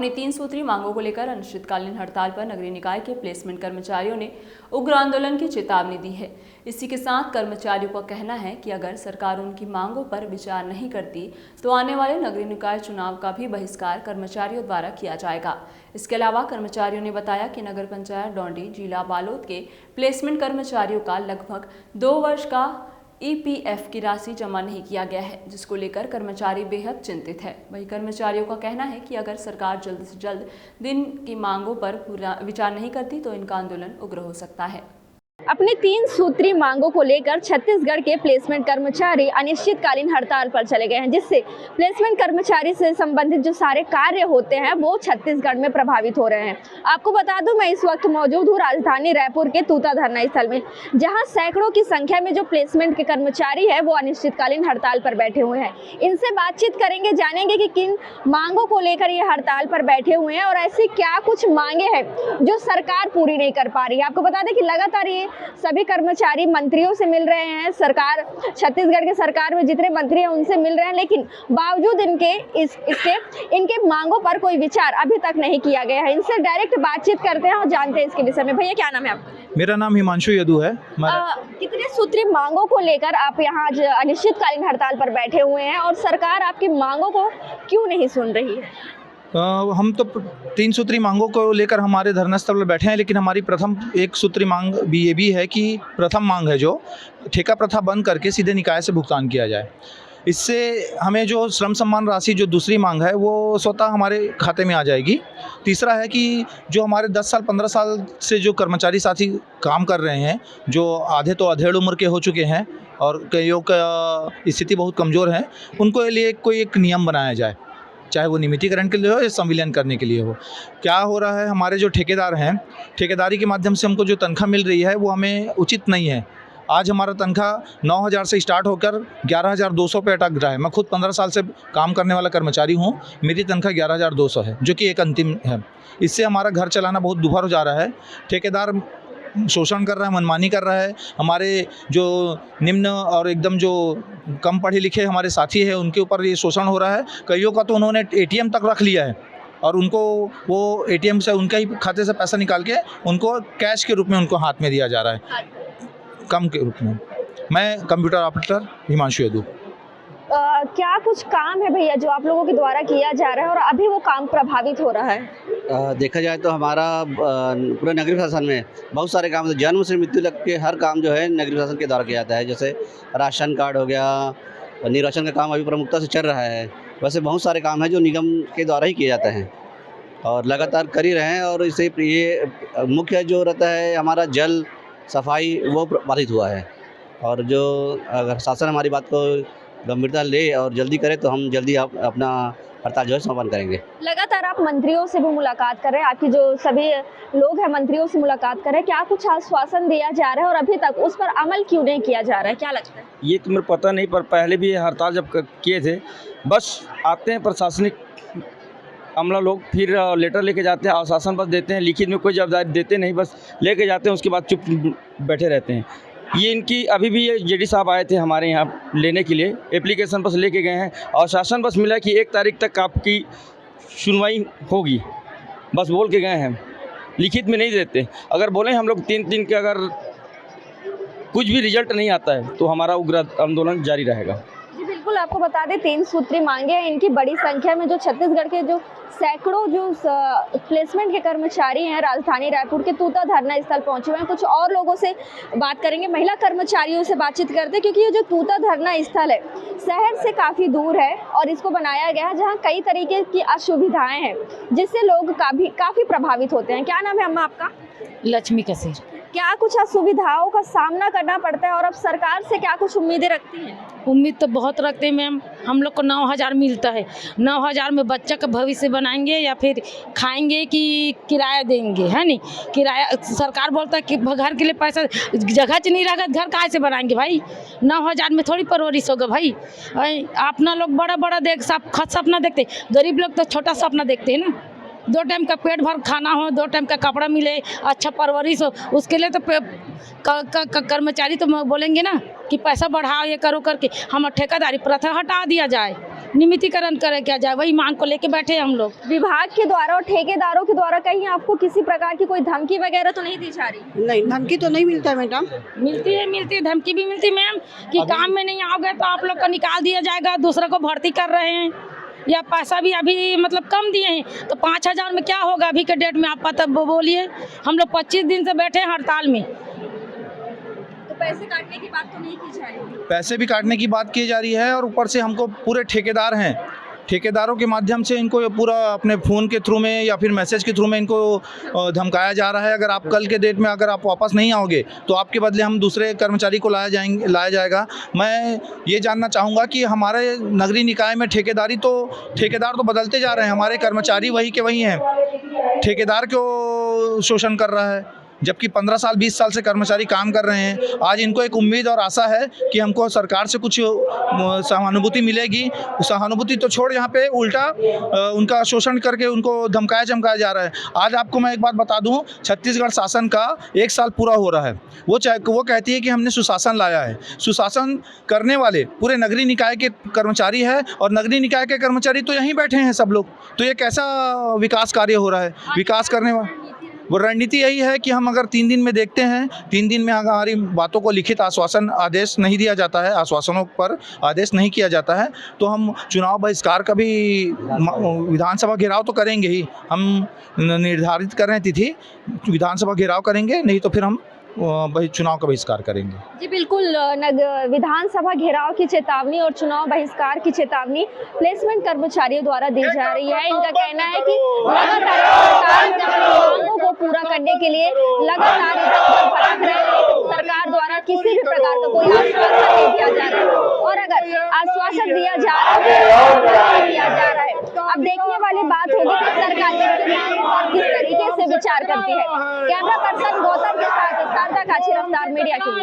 अपनी 3 सूत्री मांगों को लेकर अनिश्चितकालीन हड़ताल पर नगरीय निकाय के प्लेसमेंट कर्मचारियों ने उग्र आंदोलन की चेतावनी दी है। इसी के साथ कर्मचारियों का कहना है कि अगर सरकार उनकी मांगों पर विचार नहीं करती तो आने वाले नगरीय निकाय चुनाव का भी बहिष्कार कर्मचारियों द्वारा किया जाएगा। इसके अलावा कर्मचारियों ने बताया कि नगर पंचायत डोंडी जिला बालोद के प्लेसमेंट कर्मचारियों का लगभग 2 वर्ष का EPF की राशि जमा नहीं किया गया है, जिसको लेकर कर्मचारी बेहद चिंतित है। वहीं कर्मचारियों का कहना है कि अगर सरकार जल्द से जल्द दिन की मांगों पर पूरा विचार नहीं करती तो इनका आंदोलन उग्र हो सकता है। अपनी 3 सूत्री मांगों को लेकर छत्तीसगढ़ के प्लेसमेंट कर्मचारी अनिश्चितकालीन हड़ताल पर चले गए हैं, जिससे प्लेसमेंट कर्मचारी से संबंधित जो सारे कार्य होते हैं वो छत्तीसगढ़ में प्रभावित हो रहे हैं। आपको बता दूं, मैं इस वक्त मौजूद हूं राजधानी रायपुर के तूता धरना स्थल में, जहां सैकड़ों की संख्या में जो प्लेसमेंट के कर्मचारी है वो अनिश्चितकालीन हड़ताल पर बैठे हुए हैं। इनसे बातचीत करेंगे, जानेंगे कि किन मांगों को लेकर ये हड़ताल पर बैठे हुए हैं और ऐसी क्या कुछ मांगे हैं जो सरकार पूरी नहीं कर पा रही है। आपको बता दें कि लगातार ये सभी कर्मचारी मंत्रियों से मिल रहे हैं, सरकार छत्तीसगढ़ के सरकार में जितने मंत्री हैं उनसे मिल रहे हैं, लेकिन बावजूद इनके मांगों पर कोई विचार अभी तक नहीं किया गया है। इनसे डायरेक्ट बातचीत करते हैं और जानते हैं इसके विषय में। भैया, क्या नाम है आपका? मेरा नाम हिमांशु यदु है। कितने सूत्री मांगों को लेकर आप यहाँ आज अनिश्चितकालीन हड़ताल पर बैठे हुए हैं और सरकार आपकी मांगों को क्यों नहीं सुन रही है? हम तो 3 सूत्री मांगों को लेकर हमारे धरना स्थल पर बैठे हैं, लेकिन हमारी प्रथम 1 सूत्री मांग भी ये भी है कि प्रथम मांग है जो ठेका प्रथा बंद करके सीधे निकाय से भुगतान किया जाए। इससे हमें जो श्रम सम्मान राशि जो दूसरी मांग है वो स्वतः हमारे खाते में आ जाएगी। तीसरा है कि जो हमारे 10 साल 15 साल से जो कर्मचारी साथी काम कर रहे हैं, जो आधे तो अधेड़ उम्र के हो चुके हैं और कईयों का स्थिति बहुत कमज़ोर है, उनको लिए कोई एक नियम बनाया जाए, चाहे वो नियमितीकरण के लिए हो या संविलियन करने के लिए हो। क्या हो रहा है, हमारे जो ठेकेदार हैं, ठेकेदारी के माध्यम से हमको जो तनख्वाह मिल रही है वो हमें उचित नहीं है। आज हमारा तनख्वाह 9,000 से स्टार्ट होकर 11,200 पे अटक रहा है। मैं खुद 15 साल से काम करने वाला कर्मचारी हूँ, मेरी तनख्वाह 11,200 है, जो कि एक अंतिम है। इससे हमारा घर चलाना बहुत दुभर हो जा रहा है। ठेकेदार शोषण कर रहा है, मनमानी कर रहा है। हमारे जो निम्न और एकदम जो कम पढ़े लिखे हमारे साथी हैं उनके ऊपर ये शोषण हो रहा है। कईयों का तो उन्होंने ATM तक रख लिया है और उनको वो ATM से उनके ही खाते से पैसा निकाल के उनको कैश के रूप में उनको हाथ में दिया जा रहा है, कम के रूप में। मैं कंप्यूटर ऑपरेटर हिमांशु यदु। क्या कुछ काम है भैया जो आप लोगों के द्वारा किया जा रहा है और अभी वो काम प्रभावित हो रहा है? देखा जाए तो हमारा पूरे नगरीय प्रशासन में बहुत सारे काम, जन्म से मृत्यु तक के हर काम जो है नगरीय प्रशासन के द्वारा किया जाता है। जैसे राशन कार्ड हो गया, निर्वाचन का काम अभी प्रमुखता से चल रहा है। वैसे बहुत सारे काम हैं जो निगम के द्वारा ही किए जाते हैं और लगातार कर ही रहे हैं। और इससे ये मुख्य जो रहता है हमारा जल सफाई वो बाधित हुआ है। और जो अगर शासन हमारी बात को गंभीरता ले और जल्दी करे तो हम जल्दी अपना हड़ताल जो है समापन करेंगे। लगातार आप मंत्रियों से भी मुलाकात कर रहे हैं, आपकी जो सभी लोग हैं मंत्रियों से मुलाकात कर रहे हैं, क्या कुछ आश्वासन दिया जा रहा है और अभी तक उस पर अमल क्यों नहीं किया जा रहा है? क्या लगता है? ये तो मेरे पता नहीं, पर पहले भी ये हड़ताल जब किए थे, बस आते हैं प्रशासनिक अमला लोग, फिर लेटर लेके जाते हैं, आश्वासन बस देते हैं, लिखित में कोई जवाबदारी देते नहीं, बस लेके जाते हैं, उसके बाद चुप बैठे रहते हैं। ये इनकी अभी भी ये JD साहब आए थे हमारे यहाँ लेने के लिए, एप्लीकेशन बस लेके गए हैं और शासन बस मिला कि 1 तारीख तक आपकी सुनवाई होगी, बस बोल के गए हैं, लिखित में नहीं देते। अगर बोले हम लोग 3 दिन के अगर कुछ भी रिजल्ट नहीं आता है तो हमारा उग्र आंदोलन जारी रहेगा। जी बिल्कुल, आपको बता दें 3 सूत्री मांगे हैं। इनकी बड़ी संख्या में जो छत्तीसगढ़ के जो सैकड़ों जो प्लेसमेंट के कर्मचारी हैं राजधानी रायपुर के तूता धरना स्थल पहुंचे हुए हैं। कुछ और लोगों से बात करेंगे, महिला कर्मचारियों से बातचीत करते हैं, क्योंकि ये जो तूता धरना स्थल है शहर से काफ़ी दूर है और इसको बनाया गया है जहां कई तरीके की असुविधाएं हैं जिससे लोग काफ़ी प्रभावित होते हैं। क्या नाम है अम्मा आपका? लक्ष्मी कसेर। क्या कुछ असुविधाओं का सामना करना पड़ता है और अब सरकार से क्या कुछ उम्मीदें रखती हैं? उम्मीद तो बहुत रखते हैं मैम। हम लोग को 9,000 मिलता है, 9,000 में बच्चा का भविष्य बनाएंगे या फिर खाएंगे कि किराया देंगे, है नहीं? किराया सरकार बोलता है कि घर के लिए पैसा, जगह नहीं रहेगा घर कहाँ से बनाएंगे भाई? 9,000 में थोड़ी परवरिश होगा भाई। अपना लोग बड़ा बड़ा सपना देखते, गरीब लोग तो छोटा सपना देखते हैं ना। 2 टाइम का पेट भर खाना हो, 2 टाइम का कपड़ा मिले, अच्छा परवरिश हो, उसके लिए तो कर्मचारी तो बोलेंगे ना कि पैसा बढ़ाओ, ये करो करके हम ठेकेदारी प्रथा हटा दिया जाए। नियमितीकरण करे क्या जाए, वही मांग को लेके बैठे हैं हम लोग। विभाग के द्वारा और ठेकेदारों के द्वारा कहीं आपको किसी प्रकार की कोई धमकी वगैरह तो नहीं दी जा रही? नहीं, धमकी तो नहीं मिलता है मैडम। मिलती है धमकी भी मिलती है मैम कि काम में नहीं आओगे तो आप लोग को निकाल दिया जाएगा, दूसरे को भर्ती कर रहे हैं, या पैसा भी अभी मतलब कम दिए हैं तो 5,000 में क्या होगा अभी के डेट में, आप पता बोलिए। हम लोग 25 दिन से बैठे हैं हड़ताल में। तो पैसे काटने की बात तो नहीं की जा रही? पैसे भी काटने की बात की जा रही है और ऊपर से हमको पूरे ठेकेदार हैं, ठेकेदारों के माध्यम से इनको पूरा अपने फ़ोन के थ्रू में या फिर मैसेज के थ्रू में इनको धमकाया जा रहा है। अगर आप कल के डेट में अगर आप वापस नहीं आओगे तो आपके बदले हम दूसरे कर्मचारी को लाया जाएगा। मैं ये जानना चाहूँगा कि हमारे नगरीय निकाय में ठेकेदार तो बदलते जा रहे हैं, हमारे कर्मचारी वही के वही हैं। ठेकेदार क्यों शोषण कर रहा है, जबकि 15 साल 20 साल से कर्मचारी काम कर रहे हैं। आज इनको एक उम्मीद और आशा है कि हमको सरकार से कुछ सहानुभूति मिलेगी। सहानुभूति तो छोड़, यहाँ पे उल्टा उनका शोषण करके उनको धमकाया चमकाया जा रहा है। आज आपको मैं एक बात बता दूं, छत्तीसगढ़ शासन का 1 साल पूरा हो रहा है। वो कहती है कि हमने सुशासन लाया है। सुशासन करने वाले पूरे नगरीय निकाय के कर्मचारी है और नगरीय निकाय के कर्मचारी तो यहीं बैठे हैं सब लोग। तो ये कैसा विकास कार्य हो रहा है? विकास करने वो रणनीति यही है कि हम अगर 3 दिन में देखते हैं, 3 दिन में हमारी बातों को लिखित आश्वासन आदेश नहीं दिया जाता है, आश्वासनों पर आदेश नहीं किया जाता है, तो हम चुनाव बहिष्कार का भी विधानसभा घेराव तो करेंगे ही। हम निर्धारित कर रहे हैं तिथि, विधानसभा घेराव करेंगे, नहीं तो फिर हम चुनाव का बहिष्कार करेंगे। जी बिल्कुल, विधानसभा घेराव की चेतावनी और चुनाव बहिष्कार की चेतावनी प्लेसमेंट कर्मचारियों द्वारा दी जा रही है। इनका कहना है कि लगातार मांगों को पूरा करने के लिए लगातार भटक रहे हैं। सरकार द्वारा किसी भी प्रकार का कोई आश्वासन नहीं दिया जा रहा है, और अगर आश्वासन दिया जा रहा है अब देखने वाली बात होगी कि सरकार किस तरीके से विचार करती है। कैमरा पर्सन गौतम के साथ शारदा काची, रफ्तार मीडिया के लिए।